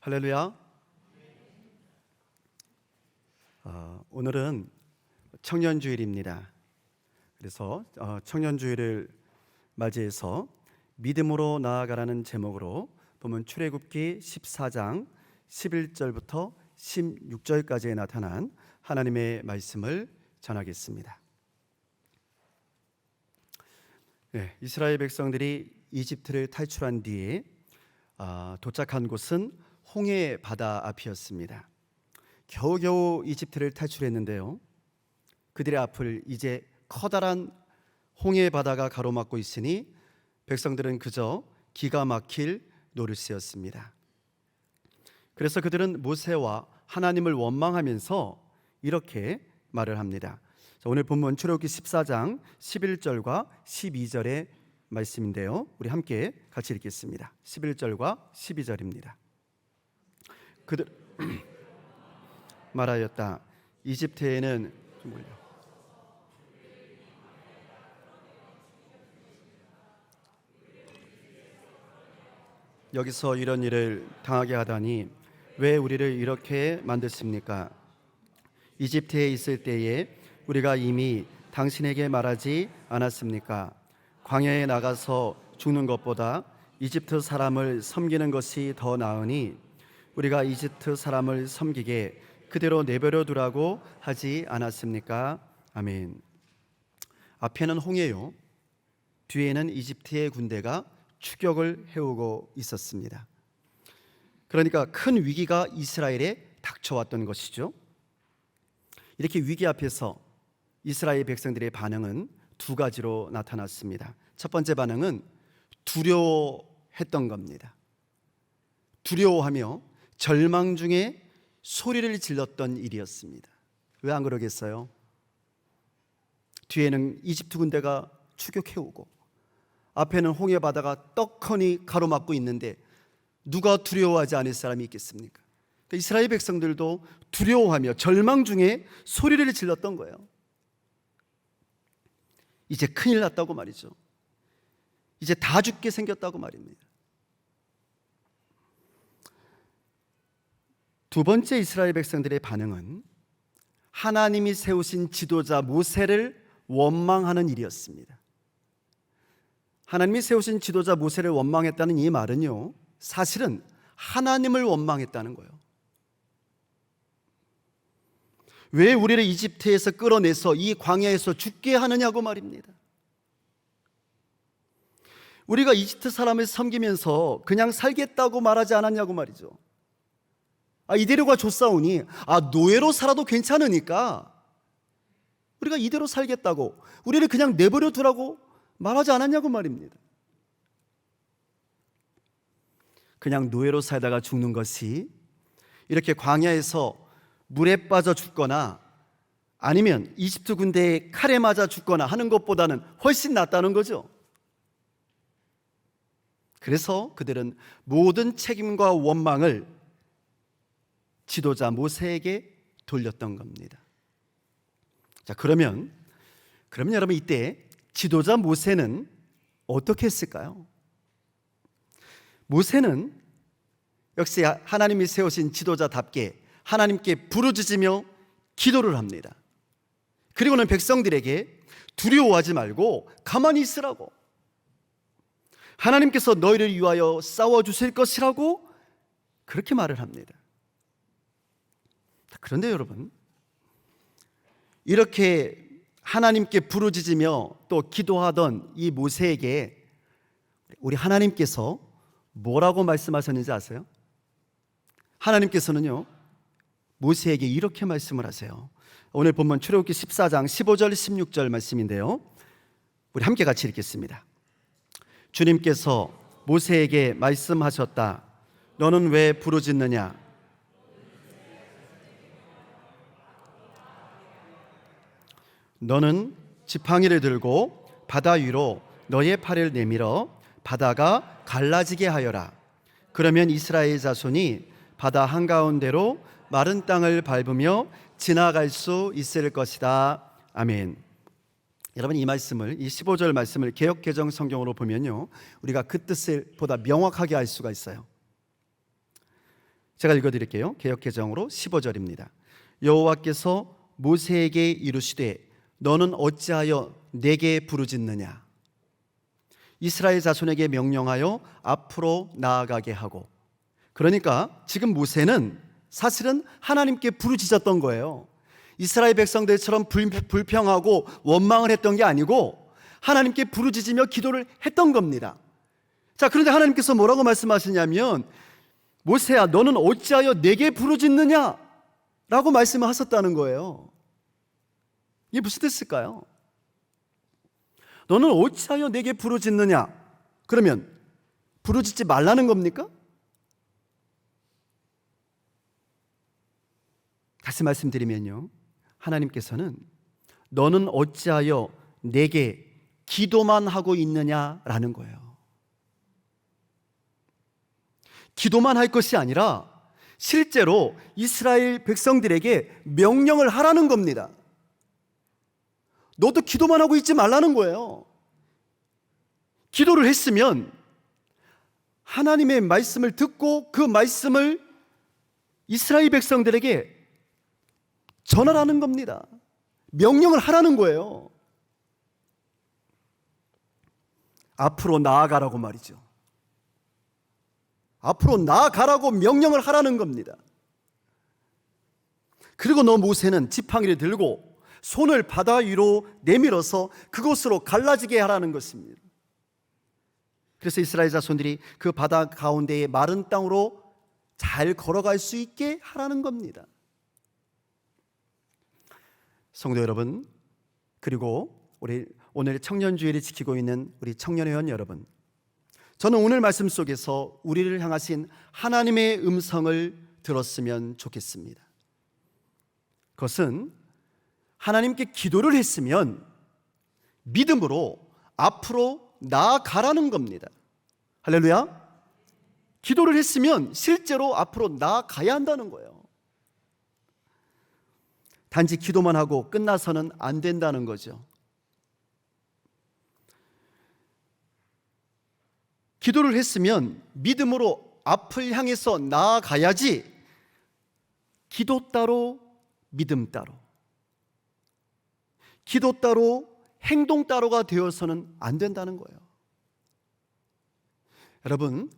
할렐루야. 오늘은 청년주일입니다. 그래서 청년주일을 맞이해서 믿음으로 나아가라는 제목으로 보면 출애굽기 14장 11절부터 16절까지에 나타난 하나님의 말씀을 전하겠습니다. 이스라엘 백성들이 이집트를 탈출한 뒤에 도착한 곳은 홍해 바다 앞이었습니다. 겨우겨우 이집트를 탈출했는데요, 그들의 앞을 이제 커다란 홍해 바다가 가로막고 있으니 백성들은 그저 기가 막힐 노릇이었습니다. 그래서 그들은 모세와 하나님을 원망하면서 이렇게 말을 합니다. 오늘 본문 출애굽기 14장 11절과 12절의 말씀인데요, 우리 함께 같이 읽겠습니다. 11절과 12절입니다. 그들 말하였다. 이집트에는 여기서 이런 일을 당하게 하다니 왜 우리를 이렇게 만드십니까? 이집트에 있을 때에 우리가 이미 당신에게 말하지 않았습니까? 광야에 나가서 죽는 것보다 이집트 사람을 섬기는 것이 더 나으니 우리가 이집트 사람을 섬기게 그대로 내버려 두라고 하지 않았습니까? 아멘. 앞에는 홍해요, 뒤에는 이집트의 군대가 추격을 해오고 있었습니다. 그러니까 큰 위기가 이스라엘에 닥쳐왔던 것이죠. 이렇게 위기 앞에서 이스라엘 백성들의 반응은 두 가지로 나타났습니다. 첫 번째 반응은 두려워했던 겁니다. 두려워하며 절망 중에 소리를 질렀던 일이었습니다. 왜 안 그러겠어요? 뒤에는 이집트 군대가 추격해오고 앞에는 홍해 바다가 떡하니 가로막고 있는데 누가 두려워하지 않을 사람이 있겠습니까? 그러니까 이스라엘 백성들도 두려워하며 절망 중에 소리를 질렀던 거예요. 이제 큰일 났다고 말이죠. 이제 다 죽게 생겼다고 말입니다. 두 번째 이스라엘 백성들의 반응은 하나님이 세우신 지도자 모세를 원망하는 일이었습니다. 하나님이 세우신 지도자 모세를 원망했다는 이 말은요, 사실은 하나님을 원망했다는 거예요. 왜 우리를 이집트에서 끌어내서 이 광야에서 죽게 하느냐고 말입니다. 우리가 이집트 사람을 섬기면서 그냥 살겠다고 말하지 않았냐고 말이죠. 이대로가 좋사오니 노예로 살아도 괜찮으니까 우리가 이대로 살겠다고, 우리를 그냥 내버려 두라고 말하지 않았냐고 말입니다. 그냥 노예로 살다가 죽는 것이 이렇게 광야에서 물에 빠져 죽거나 아니면 이집트 군대의 칼에 맞아 죽거나 하는 것보다는 훨씬 낫다는 거죠. 그래서 그들은 모든 책임과 원망을 지도자 모세에게 돌렸던 겁니다. 자, 그러면 여러분, 이때 지도자 모세는 어떻게 했을까요? 모세는 역시 하나님이 세우신 지도자답게 하나님께 부르짖으며 기도를 합니다. 그리고는 백성들에게 두려워하지 말고 가만히 있으라고, 하나님께서 너희를 위하여 싸워주실 것이라고 그렇게 말을 합니다. 그런데 여러분, 이렇게 하나님께 부르짖으며 또 기도하던 이 모세에게 우리 하나님께서 뭐라고 말씀하셨는지 아세요? 하나님께서는요, 모세에게 이렇게 말씀을 하세요. 오늘 본문 출애굽기 14장 15절 16절 말씀인데요, 우리 함께 같이 읽겠습니다. 주님께서 모세에게 말씀하셨다. 너는 왜 부르짖느냐? 너는 지팡이를 들고 바다 위로 너의 팔을 내밀어 바다가 갈라지게 하여라. 그러면 이스라엘 자손이 바다 한가운데로 마른 땅을 밟으며 지나갈 수 있을 것이다. 아멘. 여러분, 이 말씀을, 이 15절 말씀을 개역개정 성경으로 보면요, 우리가 그 뜻을 보다 명확하게 알 수가 있어요. 제가 읽어드릴게요. 개역개정으로 15절입니다. 여호와께서 모세에게 이르시되 너는 어찌하여 내게 부르짖느냐. 이스라엘 자손에게 명령하여 앞으로 나아가게 하고. 그러니까 지금 모세는 사실은 하나님께 부르짖었던 거예요. 이스라엘 백성들처럼 불평하고 원망을 했던 게 아니고 하나님께 부르짖으며 기도를 했던 겁니다. 자, 그런데 하나님께서 뭐라고 말씀하시냐면 모세야 너는 어찌하여 내게 부르짖느냐 라고 말씀을 하셨다는 거예요. 이게 무슨 뜻일까요? 너는 어찌하여 내게 부르짖느냐? 그러면 부르짖지 말라는 겁니까? 다시 말씀드리면요, 하나님께서는 너는 어찌하여 내게 기도만 하고 있느냐라는 거예요. 기도만 할 것이 아니라 실제로 이스라엘 백성들에게 명령을 하라는 겁니다. 너도 기도만 하고 있지 말라는 거예요. 기도를 했으면 하나님의 말씀을 듣고 그 말씀을 이스라엘 백성들에게 전하라는 겁니다. 명령을 하라는 거예요. 앞으로 나아가라고 말이죠. 앞으로 나아가라고 명령을 하라는 겁니다. 그리고 너 모세는 지팡이를 들고 손을 바다 위로 내밀어서 그곳으로 갈라지게 하라는 것입니다. 그래서 이스라엘 자손들이 그 바다 가운데의 마른 땅으로 잘 걸어갈 수 있게 하라는 겁니다. 성도 여러분, 그리고 우리 오늘 청년주일을 지키고 있는 우리 청년회원 여러분, 저는 오늘 말씀 속에서 우리를 향하신 하나님의 음성을 들었으면 좋겠습니다. 그것은 하나님께 기도를 했으면 믿음으로 앞으로 나아가라는 겁니다. 할렐루야. 기도를 했으면 실제로 앞으로 나아가야 한다는 거예요. 단지 기도만 하고 끝나서는 안 된다는 거죠. 기도를 했으면 믿음으로 앞을 향해서 나아가야지 기도 따로 믿음 따로, 기도 따로 행동 따로가 되어서는 안 된다는 거예요. 여러분,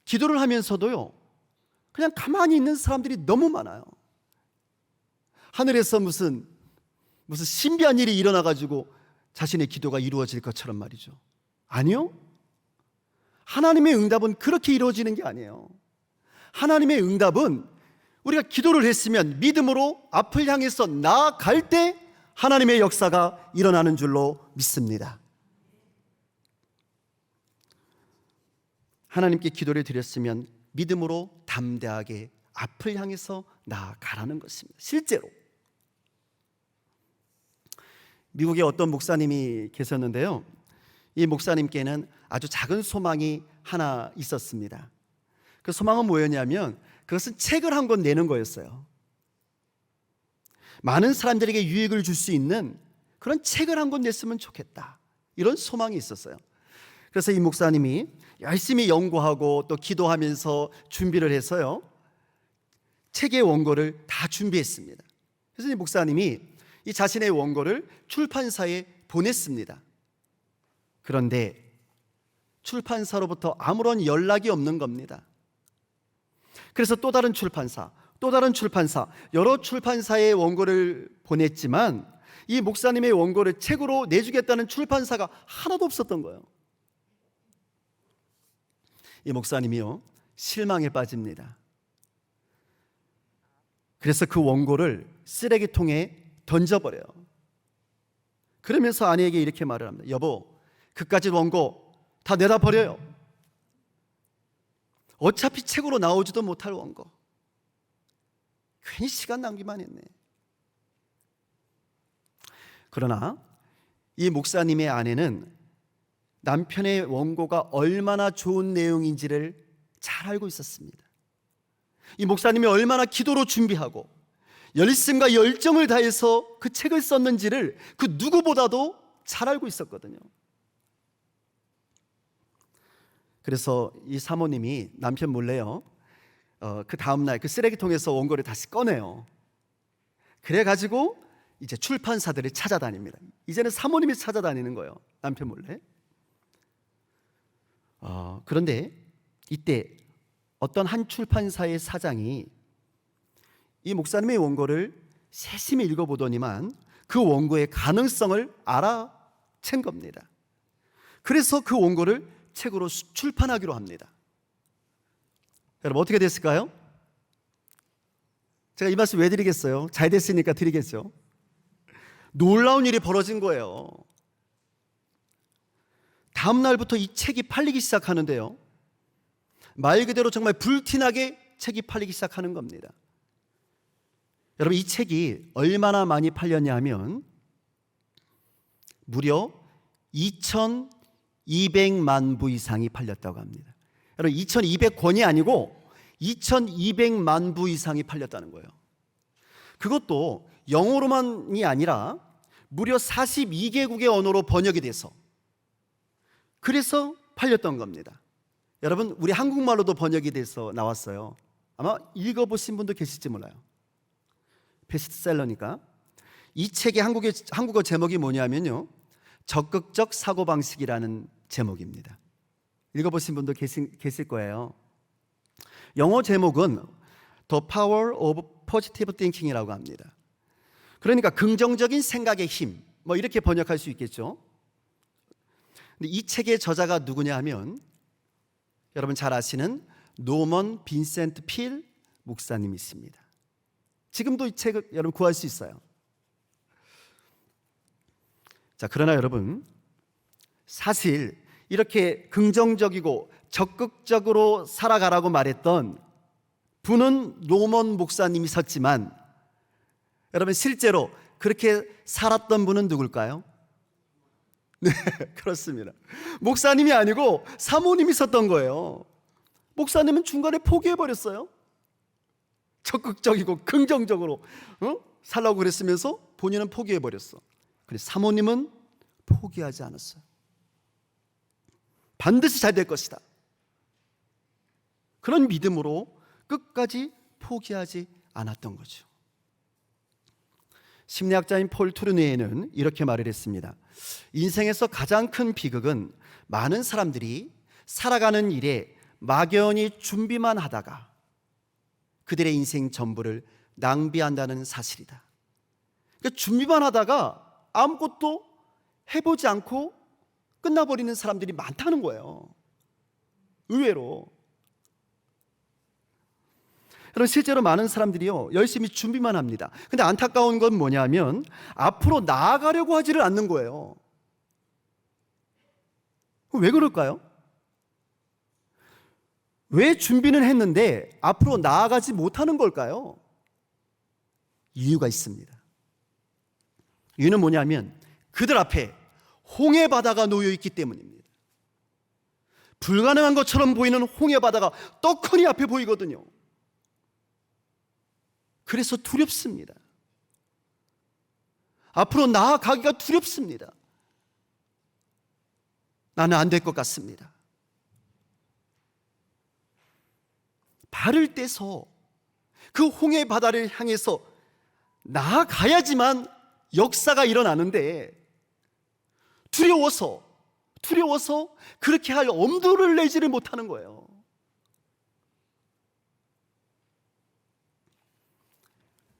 기도를 하면서도요 그냥 가만히 있는 사람들이 너무 많아요. 하늘에서 무슨 신비한 일이 일어나가지고 자신의 기도가 이루어질 것처럼 말이죠. 아니요, 하나님의 응답은 그렇게 이루어지는 게 아니에요. 하나님의 응답은 우리가 기도를 했으면 믿음으로 앞을 향해서 나아갈 때 하나님의 역사가 일어나는 줄로 믿습니다. 하나님께 기도를 드렸으면 믿음으로 담대하게 앞을 향해서 나아가라는 것입니다. 실제로 미국에 어떤 목사님이 계셨는데요, 이 목사님께는 아주 작은 소망이 하나 있었습니다. 그 소망은 뭐였냐면 그것은 책을 한 권 내는 거였어요. 많은 사람들에게 유익을 줄 수 있는 그런 책을 한 권 냈으면 좋겠다, 이런 소망이 있었어요. 그래서 이 목사님이 열심히 연구하고 또 기도하면서 준비를 해서요 책의 원고를 다 준비했습니다. 그래서 이 목사님이 이 자신의 원고를 출판사에 보냈습니다. 그런데 출판사로부터 아무런 연락이 없는 겁니다. 그래서 또 다른 출판사, 여러 출판사의 원고를 보냈지만 이 목사님의 원고를 책으로 내주겠다는 출판사가 하나도 없었던 거예요. 이 목사님이요 실망에 빠집니다. 그래서 그 원고를 쓰레기통에 던져버려요. 그러면서 아내에게 이렇게 말을 합니다. 여보, 그까짓 원고 다 내다 버려요. 어차피 책으로 나오지도 못할 원고, 괜히 시간 낭비만 했네. 그러나 이 목사님의 아내는 남편의 원고가 얼마나 좋은 내용인지를 잘 알고 있었습니다. 이 목사님이 얼마나 기도로 준비하고 열심과 열정을 다해서 그 책을 썼는지를 그 누구보다도 잘 알고 있었거든요. 그래서 이 사모님이 남편 몰래요 그 다음날 그 쓰레기통에서 원고를 다시 꺼내요. 그래가지고 이제 출판사들이 찾아다닙니다. 이제는 사모님이 찾아다니는 거예요. 남편 몰래. 그런데 이때 어떤 한 출판사의 사장이 이 목사님의 원고를 세심히 읽어보더니만 그 원고의 가능성을 알아챈 겁니다. 그래서 그 원고를 책으로 출판하기로 합니다. 여러분 어떻게 됐을까요? 제가 이 말씀 왜 드리겠어요? 잘 됐으니까 드리겠죠. 놀라운 일이 벌어진 거예요. 다음 날부터 이 책이 팔리기 시작하는데요, 말 그대로 정말 불티나게 책이 팔리기 시작하는 겁니다. 여러분 이 책이 얼마나 많이 팔렸냐 하면 무려 2200만 부 이상이 팔렸다고 합니다. 여러분 2200권이 아니고 2200만 부 이상이 팔렸다는 거예요. 그것도 영어로만이 아니라 무려 42개국의 언어로 번역이 돼서, 그래서 팔렸던 겁니다. 여러분 우리 한국말로도 번역이 돼서 나왔어요. 아마 읽어보신 분도 계실지 몰라요. 베스트셀러니까. 이 책의 한국어 제목이 뭐냐면요, 적극적 사고방식이라는 제목입니다. 읽어보신 분도 계실 거예요. 영어 제목은 The Power of Positive Thinking이라고 합니다. 그러니까 긍정적인 생각의 힘, 뭐 이렇게 번역할 수 있겠죠. 근데 이 책의 저자가 누구냐 하면 여러분 잘 아시는 노먼 빈센트 필 목사님이 있습니다. 지금도 이 책을 여러분 구할 수 있어요. 자, 그러나 여러분 사실 이렇게 긍정적이고 적극적으로 살아가라고 말했던 분은 노먼 목사님이셨지만 여러분 실제로 그렇게 살았던 분은 누굴까요? 네, 그렇습니다. 목사님이 아니고 사모님이 있었던 거예요. 목사님은 중간에 포기해버렸어요. 적극적이고 긍정적으로 살라고 그랬으면서 본인은 포기해버렸어. 그런데 사모님은 포기하지 않았어요. 반드시 잘 될 것이다. 그런 믿음으로 끝까지 포기하지 않았던 거죠. 심리학자인 폴 투르니에는 이렇게 말을 했습니다. 인생에서 가장 큰 비극은 많은 사람들이 살아가는 일에 막연히 준비만 하다가 그들의 인생 전부를 낭비한다는 사실이다. 그러니까 준비만 하다가 아무것도 해보지 않고 끝나버리는 사람들이 많다는 거예요. 의외로. 여러분 실제로 많은 사람들이요 열심히 준비만 합니다. 근데 안타까운 건 뭐냐면 앞으로 나아가려고 하지를 않는 거예요. 왜 그럴까요? 왜 준비는 했는데 앞으로 나아가지 못하는 걸까요? 이유가 있습니다. 이유는 뭐냐면 그들 앞에 홍해 바다가 놓여 있기 때문입니다. 불가능한 것처럼 보이는 홍해 바다가 떡하니 앞에 보이거든요. 그래서 두렵습니다. 앞으로 나아가기가 두렵습니다. 나는 안 될 것 같습니다. 발을 떼서 그 홍해 바다를 향해서 나아가야지만 역사가 일어나는데 두려워서 그렇게 할 엄두를 내지를 못하는 거예요.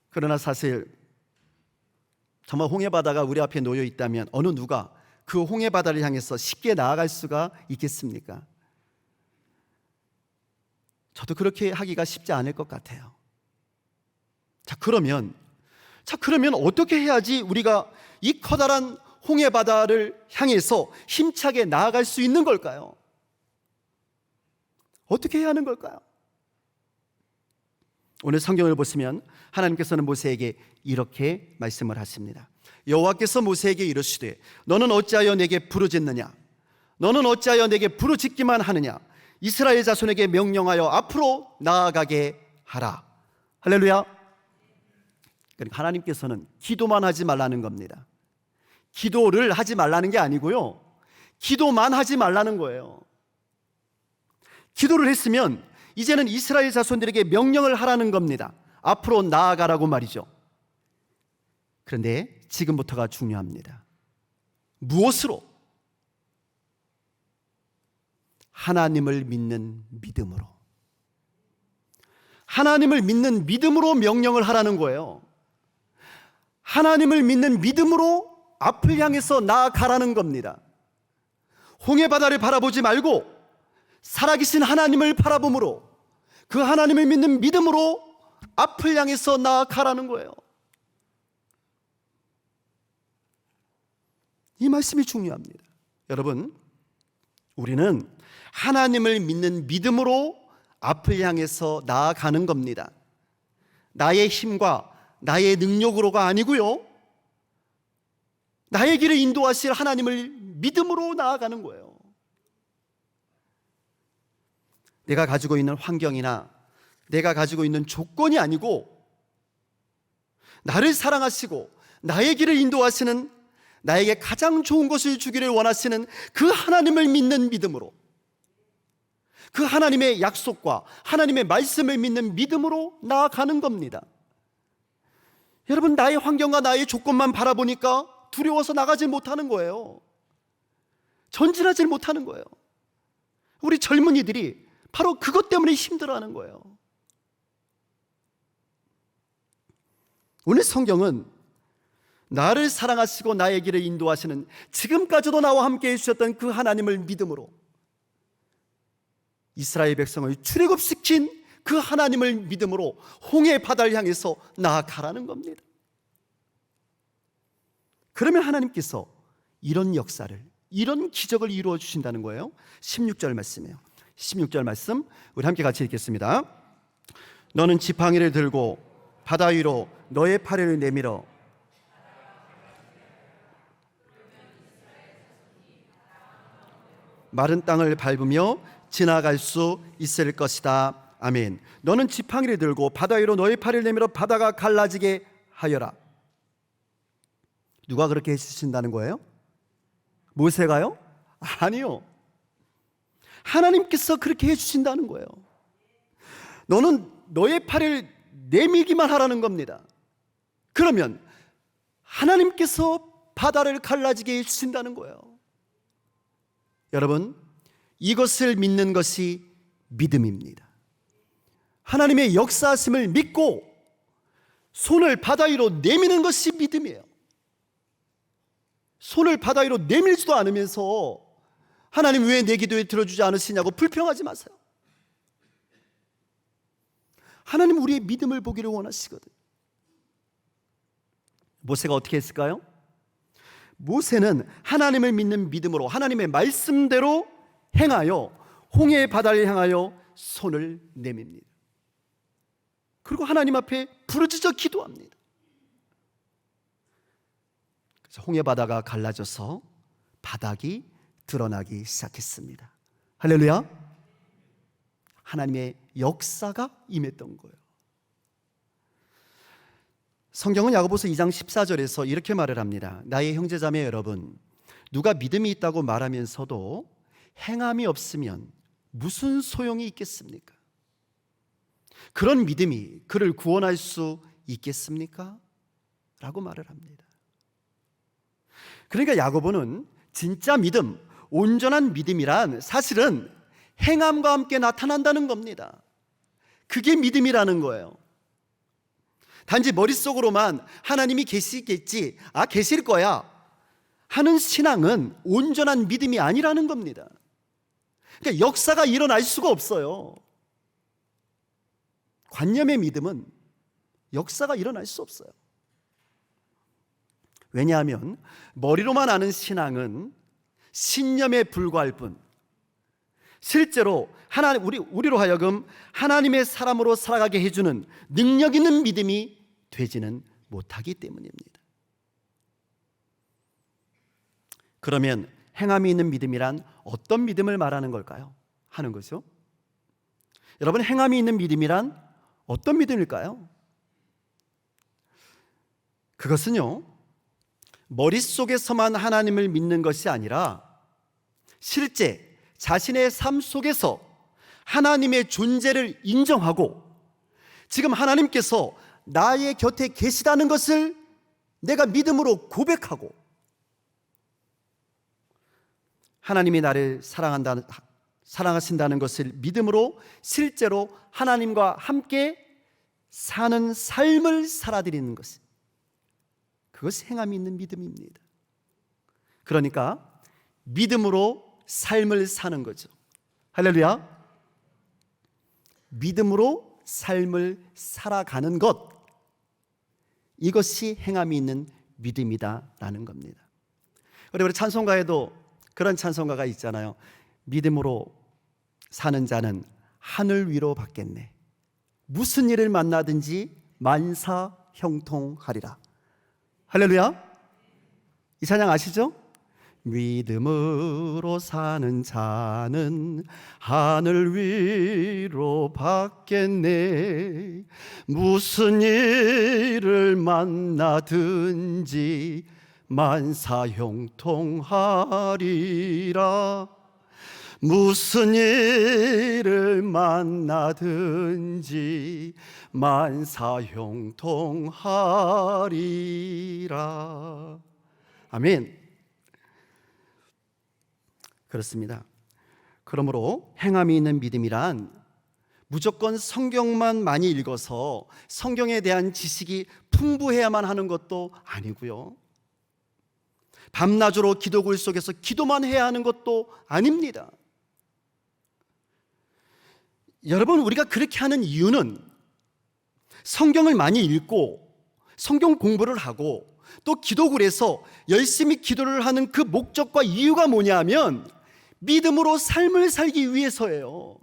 그러나 사실 정말 홍해 바다가 우리 앞에 놓여 있다면 어느 누가 그 홍해 바다를 향해서 쉽게 나아갈 수가 있겠습니까? 저도 그렇게 하기가 쉽지 않을 것 같아요. 자, 그러면 어떻게 해야지 우리가 이 커다란 홍해 바다를 향해서 힘차게 나아갈 수 있는 걸까요? 어떻게 해야 하는 걸까요? 오늘 성경을 보시면 하나님께서는 모세에게 이렇게 말씀을 하십니다. 여호와께서 모세에게 이르시되 너는 어찌하여 내게 부르짖느냐? 너는 어찌하여 내게 부르짖기만 하느냐? 이스라엘 자손에게 명령하여 앞으로 나아가게 하라. 할렐루야. 그러니까 하나님께서는 기도만 하지 말라는 겁니다. 기도를 하지 말라는 게 아니고요, 기도만 하지 말라는 거예요. 기도를 했으면 이제는 이스라엘 자손들에게 명령을 하라는 겁니다. 앞으로 나아가라고 말이죠. 그런데 지금부터가 중요합니다. 무엇으로? 하나님을 믿는 믿음으로. 하나님을 믿는 믿음으로 명령을 하라는 거예요. 하나님을 믿는 믿음으로 앞을 향해서 나아가라는 겁니다. 홍해 바다를 바라보지 말고 살아계신 하나님을 바라봄으로, 그 하나님을 믿는 믿음으로 앞을 향해서 나아가라는 거예요. 이 말씀이 중요합니다. 여러분, 우리는 하나님을 믿는 믿음으로 앞을 향해서 나아가는 겁니다. 나의 힘과 나의 능력으로가 아니고요, 나의 길을 인도하실 하나님을 믿음으로 나아가는 거예요. 내가 가지고 있는 환경이나 내가 가지고 있는 조건이 아니고, 나를 사랑하시고 나의 길을 인도하시는, 나에게 가장 좋은 것을 주기를 원하시는 그 하나님을 믿는 믿음으로, 그 하나님의 약속과 하나님의 말씀을 믿는 믿음으로 나아가는 겁니다. 여러분, 나의 환경과 나의 조건만 바라보니까 두려워서 나가지 못하는 거예요. 전진하지 못하는 거예요. 우리 젊은이들이 바로 그것 때문에 힘들어하는 거예요. 오늘 성경은 나를 사랑하시고 나의 길을 인도하시는, 지금까지도 나와 함께 해주셨던 그 하나님을 믿음으로, 이스라엘 백성을 출애굽시킨 그 하나님을 믿음으로 홍해 바다를 향해서 나아가라는 겁니다. 그러면 하나님께서 이런 역사를, 이런 기적을 이루어 주신다는 거예요. 16절 말씀이에요. 16절 말씀 우리 함께 같이 읽겠습니다. 너는 지팡이를 들고 바다 위로 너의 팔을 내밀어 마른 땅을 밟으며 지나갈 수 있을 것이다. 아멘. 너는 지팡이를 들고 바다 위로 너의 팔을 내밀어 바다가 갈라지게 하여라. 누가 그렇게 해주신다는 거예요? 모세가요? 아니요, 하나님께서 그렇게 해주신다는 거예요. 너는 너의 팔을 내밀기만 하라는 겁니다. 그러면 하나님께서 바다를 갈라지게 해주신다는 거예요. 여러분, 이것을 믿는 것이 믿음입니다. 하나님의 역사하심을 믿고 손을 바다 위로 내미는 것이 믿음이에요. 손을 바다 위로 내밀지도 않으면서 하나님 왜 내 기도에 들어주지 않으시냐고 불평하지 마세요. 하나님 우리의 믿음을 보기를 원하시거든요. 모세가 어떻게 했을까요? 모세는 하나님을 믿는 믿음으로 하나님의 말씀대로 행하여 홍해 바다를 향하여 손을 내밉니다. 그리고 하나님 앞에 부르짖어 기도합니다. 그래서 홍해 바다가 갈라져서 바닥이 드러나기 시작했습니다. 할렐루야. 하나님의 역사가 임했던 거예요. 성경은 야고보서 2장 14절에서 이렇게 말을 합니다. 나의 형제자매 여러분, 누가 믿음이 있다고 말하면서도 행함이 없으면 무슨 소용이 있겠습니까? 그런 믿음이 그를 구원할 수 있겠습니까? 라고 말을 합니다. 그러니까 야고보는 진짜 믿음, 온전한 믿음이란 사실은 행함과 함께 나타난다는 겁니다. 그게 믿음이라는 거예요. 단지 머릿속으로만 하나님이 계시겠지, 계실 거야 하는 신앙은 온전한 믿음이 아니라는 겁니다. 그러니까 역사가 일어날 수가 없어요. 관념의 믿음은 역사가 일어날 수 없어요. 왜냐하면 머리로만 아는 신앙은 신념에 불과할 뿐, 실제로 우리로 하여금 하나님의 사람으로 살아가게 해주는 능력 있는 믿음이 되지는 못하기 때문입니다. 그러면 행함이 있는 믿음이란 어떤 믿음을 말하는 걸까요? 하는 거죠. 여러분, 행함이 있는 믿음이란 어떤 믿음일까요? 그것은요, 머릿속에서만 하나님을 믿는 것이 아니라 실제 자신의 삶 속에서 하나님의 존재를 인정하고 지금 하나님께서 나의 곁에 계시다는 것을 내가 믿음으로 고백하고 하나님이 나를 사랑하신다는 것을 믿음으로 실제로 하나님과 함께 사는 삶을 살아드리는 것, 그것이 행함이 있는 믿음입니다. 그러니까 믿음으로 삶을 사는 거죠. 할렐루야. 믿음으로 삶을 살아가는 것, 이것이 행함이 있는 믿음이다라는 겁니다. 우리 찬송가에도 그런 찬송가가 있잖아요. 믿음으로 사는 자는 하늘 위로 받겠네. 무슨 일을 만나든지 만사 형통하리라. 할렐루야. 이 찬양 아시죠? 믿음으로 사는 자는 하늘 위로 받겠네. 무슨 일을 만나든지 만사 형통하리라. 무슨 일을 만나든지 만사 형통하리라. 아멘. 그렇습니다. 그러므로 행함이 있는 믿음이란 무조건 성경만 많이 읽어서 성경에 대한 지식이 풍부해야만 하는 것도 아니고요, 밤낮으로 기도굴 속에서 기도만 해야 하는 것도 아닙니다. 여러분, 우리가 그렇게 하는 이유는 성경을 많이 읽고 성경 공부를 하고 또 기도굴에서 열심히 기도를 하는 그 목적과 이유가 뭐냐 하면 믿음으로 삶을 살기 위해서예요.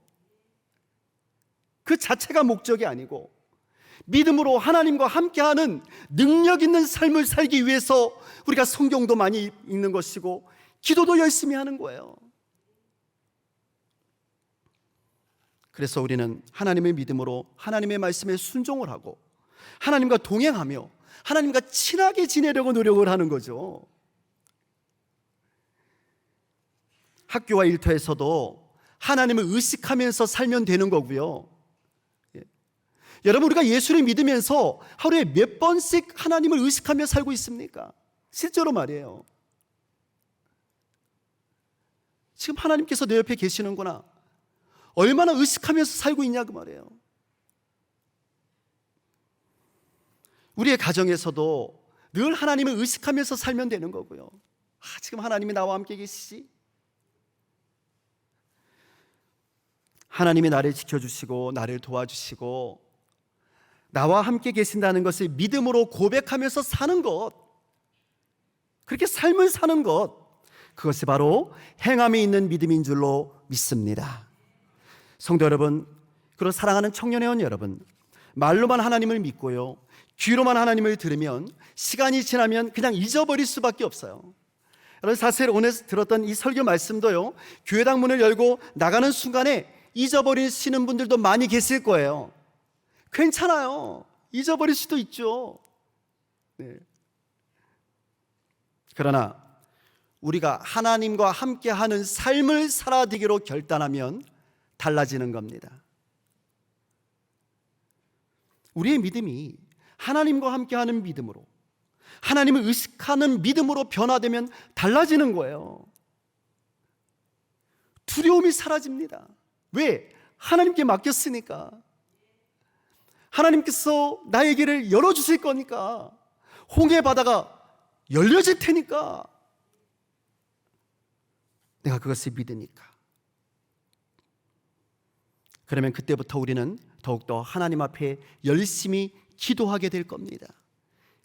그 자체가 목적이 아니고 믿음으로 하나님과 함께하는 능력 있는 삶을 살기 위해서 우리가 성경도 많이 읽는 것이고 기도도 열심히 하는 거예요. 그래서 우리는 하나님의 믿음으로 하나님의 말씀에 순종을 하고 하나님과 동행하며 하나님과 친하게 지내려고 노력을 하는 거죠. 학교와 일터에서도 하나님을 의식하면서 살면 되는 거고요. 여러분, 우리가 예수를 믿으면서 하루에 몇 번씩 하나님을 의식하며 살고 있습니까? 실제로 말이에요. 지금 하나님께서 내 옆에 계시는구나, 얼마나 의식하면서 살고 있냐 그 말이에요. 우리의 가정에서도 늘 하나님을 의식하면서 살면 되는 거고요. 지금 하나님이 나와 함께 계시지? 하나님이 나를 지켜주시고 나를 도와주시고 나와 함께 계신다는 것을 믿음으로 고백하면서 사는 것, 그렇게 삶을 사는 것, 그것이 바로 행함이 있는 믿음인 줄로 믿습니다. 성도 여러분, 그리고 사랑하는 청년회원 여러분, 말로만 하나님을 믿고요, 귀로만 하나님을 들으면 시간이 지나면 그냥 잊어버릴 수밖에 없어요. 여러분, 사실 오늘 들었던 이 설교 말씀도요, 교회당 문을 열고 나가는 순간에 잊어버리시는 분들도 많이 계실 거예요. 괜찮아요. 잊어버릴 수도 있죠. 네. 그러나 우리가 하나님과 함께하는 삶을 살아가기로 결단하면 달라지는 겁니다. 우리의 믿음이 하나님과 함께하는 믿음으로, 하나님을 의식하는 믿음으로 변화되면 달라지는 거예요. 두려움이 사라집니다. 왜? 하나님께 맡겼으니까. 하나님께서 나의 길을 열어주실 거니까. 홍해 바다가 열려질 테니까. 내가 그것을 믿으니까. 그러면 그때부터 우리는 더욱더 하나님 앞에 열심히 기도하게 될 겁니다.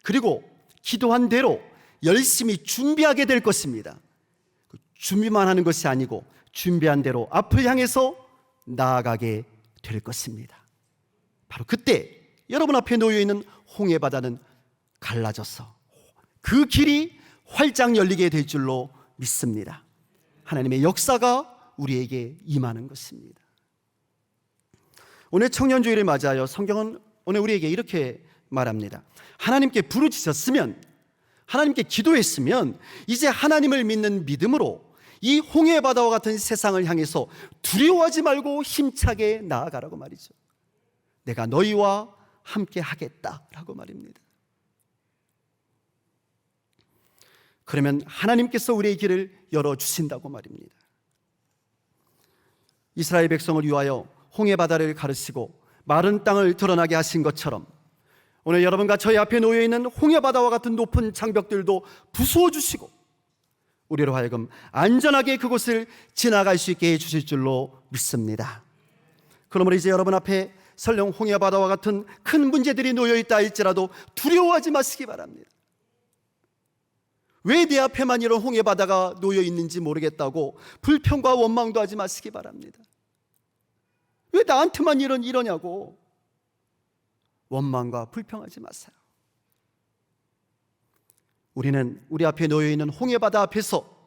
그리고 기도한 대로 열심히 준비하게 될 것입니다. 준비만 하는 것이 아니고 준비한 대로 앞을 향해서 나아가게 될 것입니다. 바로 그때 여러분 앞에 놓여있는 홍해바다는 갈라져서 그 길이 활짝 열리게 될 줄로 믿습니다. 하나님의 역사가 우리에게 임하는 것입니다. 오늘 청년주의를 맞아요. 성경은 오늘 우리에게 이렇게 말합니다. 하나님께 부르짖었으면, 하나님께 기도했으면 이제 하나님을 믿는 믿음으로 이 홍해 바다와 같은 세상을 향해서 두려워하지 말고 힘차게 나아가라고 말이죠. 내가 너희와 함께 하겠다라고 말입니다. 그러면 하나님께서 우리의 길을 열어주신다고 말입니다. 이스라엘 백성을 위하여 홍해 바다를 가르시고 마른 땅을 드러나게 하신 것처럼 오늘 여러분과 저희 앞에 놓여있는 홍해 바다와 같은 높은 장벽들도 부수어주시고 우리로 하여금 안전하게 그곳을 지나갈 수 있게 해주실 줄로 믿습니다. 그러므로 이제 여러분 앞에 설령 홍해 바다와 같은 큰 문제들이 놓여있다 할지라도 두려워하지 마시기 바랍니다. 왜 내 앞에만 이런 홍해 바다가 놓여있는지 모르겠다고 불평과 원망도 하지 마시기 바랍니다. 왜 나한테만 이러냐고 원망과 불평하지 마세요. 우리는 우리 앞에 놓여있는 홍해 바다 앞에서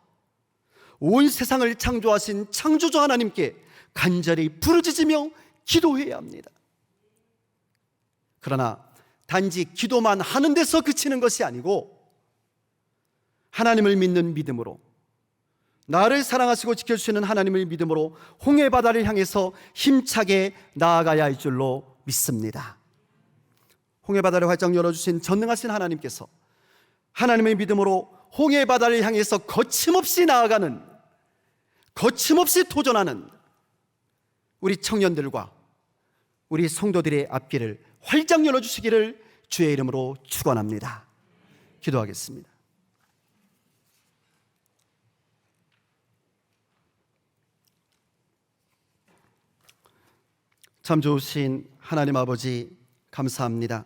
온 세상을 창조하신 창조주 하나님께 간절히 부르짖으며 기도해야 합니다. 그러나 단지 기도만 하는 데서 그치는 것이 아니고 하나님을 믿는 믿음으로, 나를 사랑하시고 지켜주시는 하나님을 믿음으로 홍해 바다를 향해서 힘차게 나아가야 할 줄로 믿습니다. 홍해 바다를 활짝 열어주신 전능하신 하나님께서 하나님의 믿음으로 홍해 바다를 향해서 거침없이 나아가는, 거침없이 도전하는 우리 청년들과 우리 성도들의 앞길을 활짝 열어주시기를 주의 이름으로 축원합니다. 기도하겠습니다. 참 좋으신 하나님 아버지, 감사합니다.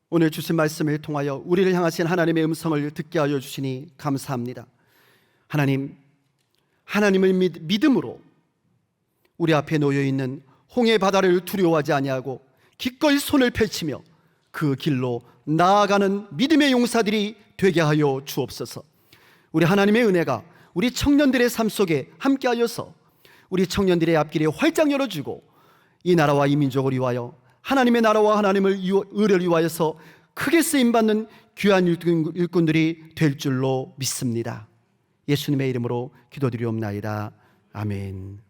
오늘 주신 말씀을 통하여 우리를 향하신 하나님의 음성을 듣게 하여 주시니 감사합니다. 하나님을 믿음으로 우리 앞에 놓여있는 홍해 바다를 두려워하지 아니하고 기꺼이 손을 펼치며 그 길로 나아가는 믿음의 용사들이 되게 하여 주옵소서. 우리 하나님의 은혜가 우리 청년들의 삶 속에 함께하여서 우리 청년들의 앞길에 활짝 열어주고 이 나라와 이 민족을 위하여 하나님의 나라와 하나님의 의를 위하여서 크게 쓰임받는 귀한 일꾼들이 될 줄로 믿습니다. 예수님의 이름으로 기도드리옵나이다. 아멘.